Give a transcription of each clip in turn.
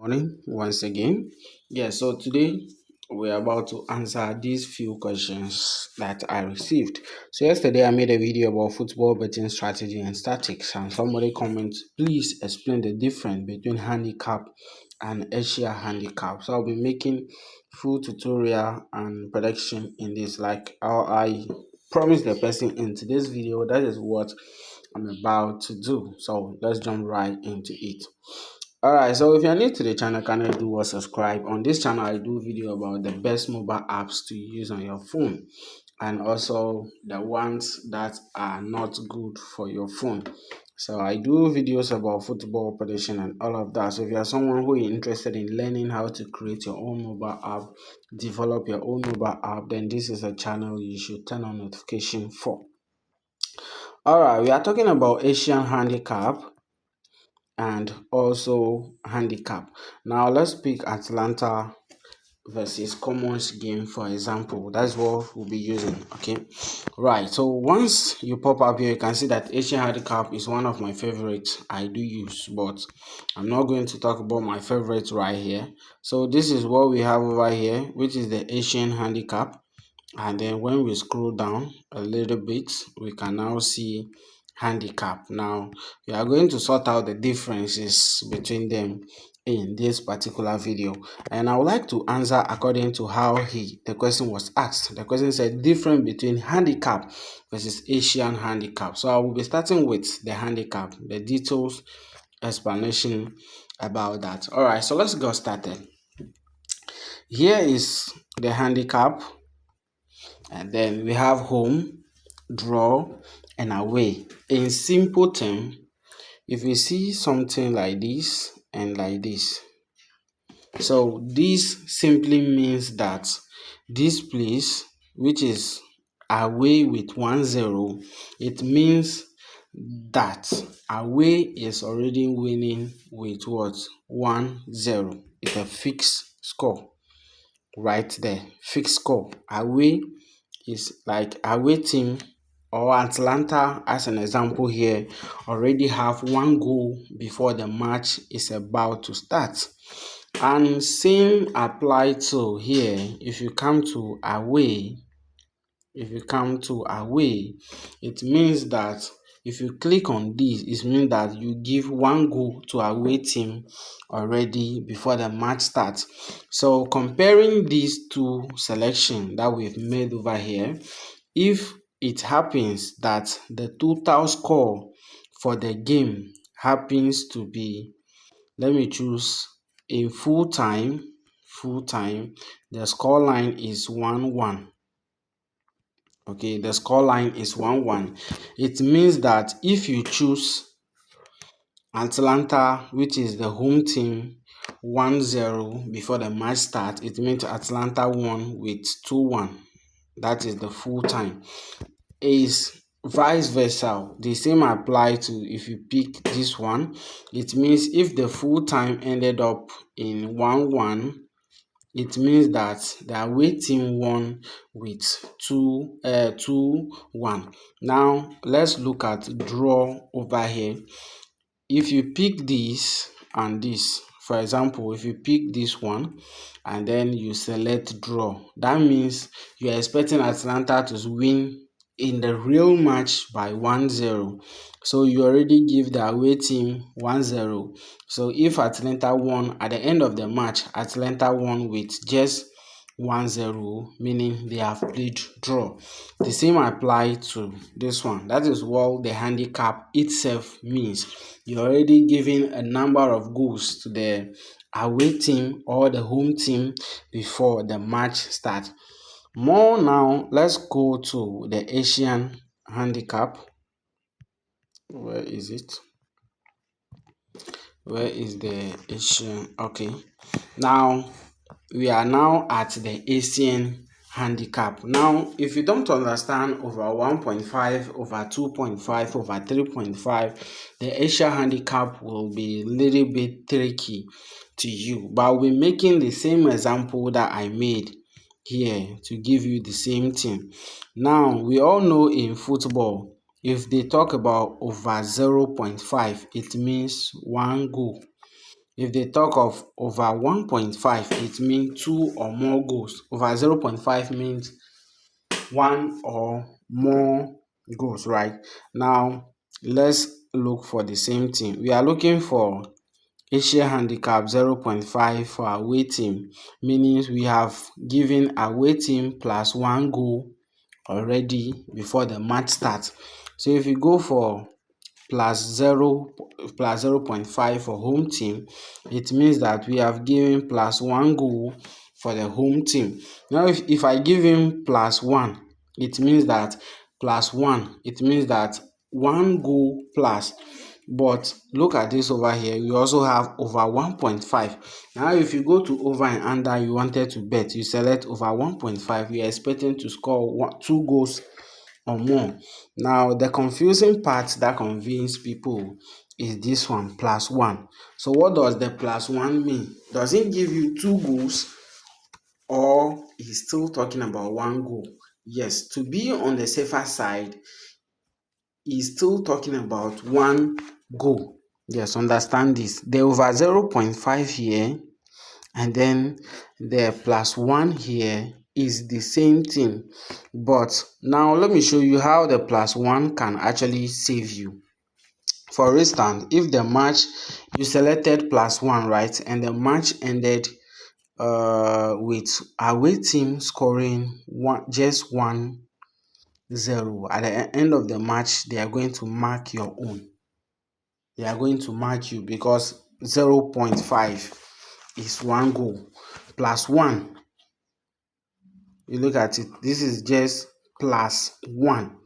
morning once again. So today we're about to answer these few questions that I received. So yesterday I made a video about football betting strategy and statistics, and somebody commented, please explain the difference between handicap and Asia handicap. So I'll be making full tutorial and prediction in this, like how I promised the person in today's video. That is what I'm about to do. So let's jump right into it. Alright, so if you're new to the channel, kindly do what subscribe. On this channel, I do video about the best mobile apps to use on your phone and also the ones that are not good for your phone. So I do videos about football prediction and all of that. So if you are someone who is interested in learning how to create your own mobile app, develop your own mobile app, then this is a channel you should turn on notification for. Alright, we are talking about Asian handicap and also handicap. Now let's pick Atlanta versus Commons game for example. That's what we'll be using. Okay, right. So once you pop up here, you can see that Asian handicap is one of my favorites I do use, but I'm not going to talk about my favorites right here. So this is what we have over here, which is the Asian handicap. And then when we scroll down a little bit, we can now see handicap. Now we are going to sort out the differences between them in this particular video, and I would like to answer according to how the question was asked. The question said difference between handicap versus Asian handicap. So I will be starting with the handicap, the details explanation about that. All right, so let's go started. Here is the handicap, and then we have home, draw, and away. In simple terms, if you see something like this and like this, so this simply means that this place, which is away with 1-0, it means that away is already winning with what? 1-0. It's a fixed score right there. Fixed score. Away is like away team or Atlanta, as an example here, already have one goal before the match is about to start. And same apply to here. If you come to away, it means that if you click on this, it means that you give one goal to away team already before the match starts. So comparing these two selections that we've made over here, if it happens that the total score for the game happens to be, let me choose in full time, the score line is 1-1. Okay, the score line is 1-1. It means that if you choose Atlanta, which is the home team, 1-0 before the match starts, it means Atlanta won with 2-1. That is the full time. Is vice versa. The same apply to if you pick this one. It means if the full time ended up in 1-1, it means that the away team won with 2-1. Now let's look at draw over here. If you pick this and this, for example, if you pick this one and then you select draw, that means you are expecting Atlanta to win in the real match by 1-0. So you already give the away team 1-0. So if Atlanta won at the end of the match, Atlanta won with just 1-0, meaning they have played draw. The same apply to this one. That is what the handicap itself means. You're already giving a number of goals to the away team or the home team before the match starts. More now, let's go to the Asian handicap. Where is it? Where is the Asian? Okay. Now, we are now at the Asian handicap. Now, if you don't understand over 1.5, over 2.5, over 3.5, the Asian handicap will be a little bit tricky to you. But I'll be making the same example that I made here to give you the same thing. Now, we all know in football, if they talk about over 0.5, it means one goal. If they talk of over 1.5, it means two or more goals. Over 0.5 means one or more goals, right? Now, let's look for the same thing. We are looking for Asia handicap 0.5 for away team, meaning we have given away team plus one goal already before the match starts. So if you go for plus 0.5 for home team, it means that we have given plus one goal for the home team. Now if I give him plus one, it means that one goal plus. But look at this over here, we also have over 1.5. Now if you go to over and under, you wanted to bet, you select over 1.5, you're expecting to score two goals or more. Now the confusing part that convinces people is this one, plus one. So what does the plus one mean? Does it give you two goals, or is still talking about one goal? Yes, to be on the safer side, is still talking about one goal. Yes, understand this. The over 0.5 here and then the plus one here is the same thing. But now let me show you how the plus one can actually save you. For instance, if the match you selected plus one, right, and the match ended with away team scoring just 1-0, at the end of the match they are going to mark your own. They are going to mark you because 0.5 is one goal plus one. You look at it, this is just plus one,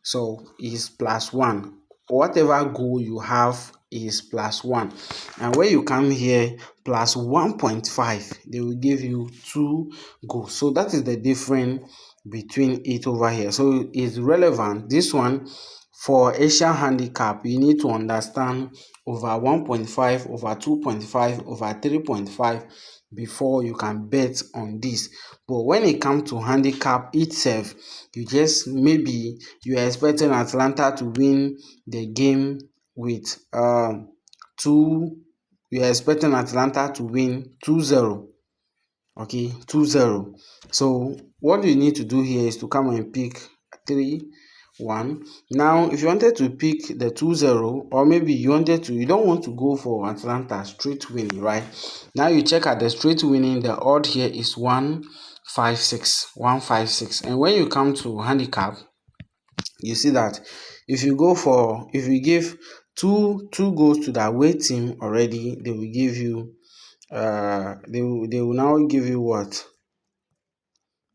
so is plus one. Whatever goal you have is plus one, and when you come here plus 1.5, they will give you two goals. So that is the difference between it over here. So it's relevant. This one for Asian handicap, you need to understand over 1.5, over 2.5, over 3.5 before you can bet on this. But when it comes to handicap itself, you just maybe you are expecting Atlanta to win the game with two. You are expecting Atlanta to win 2-0. Okay, 2-0. So what you need to do here is to come and pick 3-1. Now if you wanted to pick the 2-0, or maybe you don't want to go for Atlanta straight winning, right? Now you check at the straight winning, the odd here is 156, and when you come to handicap, you see that if you give two goals to the away team already, they will give you they will now give you what?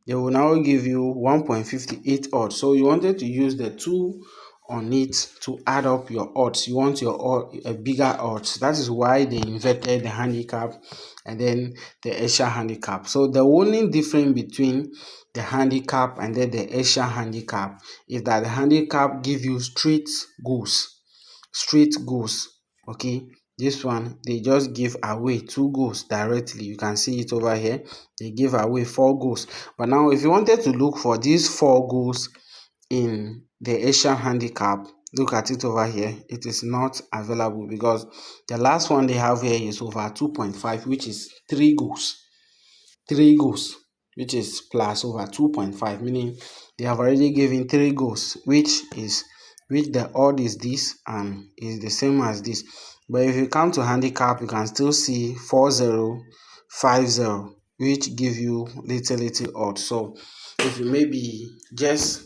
They will now give you 1.58 odds. So you wanted to use the 2 on it to add up your odds. You want your a bigger odds. That is why they inverted the handicap and then the Asia handicap. So the only difference between the handicap and then the Asia handicap is that the handicap give you straight goals. Okay, this one they just give away 2 goals directly. You can see it over here. They give away 4 goals. But now if you wanted to look for these 4 goals in the Asian handicap, look at it over here. It is not available because the last one they have here is over 2.5, which is 3 goals. 3 goals, which is plus over 2.5, meaning they have already given 3 goals, which the odd is this and is the same as this. But if you come to handicap, you can still see 4-0, 5-0, which give you little odd. So if you maybe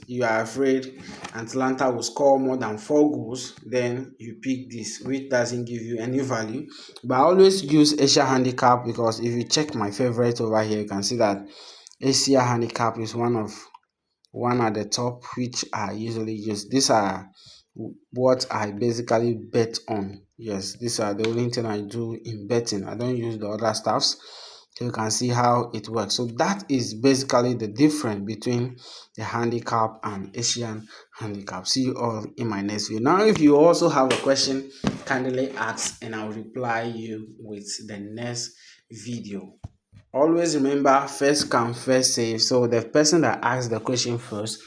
you are afraid Atlanta will score more than 4 goals, then you pick this, which doesn't give you any value. But I always use Asia handicap because if you check my favorite over here, you can see that Asia handicap is one at the top, which I usually use. These are what I basically bet on. Yes, these are the only thing I do in betting. I don't use the other stuffs. So you can see how it works. So that is basically the difference between the handicap and Asian handicap. See you all in my next video. Now if you also have a question, kindly ask and I'll reply you with the next video. Always remember, first come first serve. So the person that asks the question first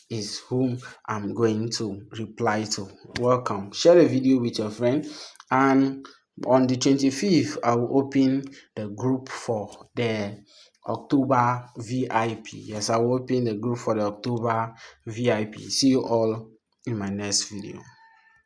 is whom I'm going to reply to. Welcome. Share the video with your friend And on the 25th, I will open the group for the October VIP. Yes, I will open the group for the October VIP. See you all in my next video.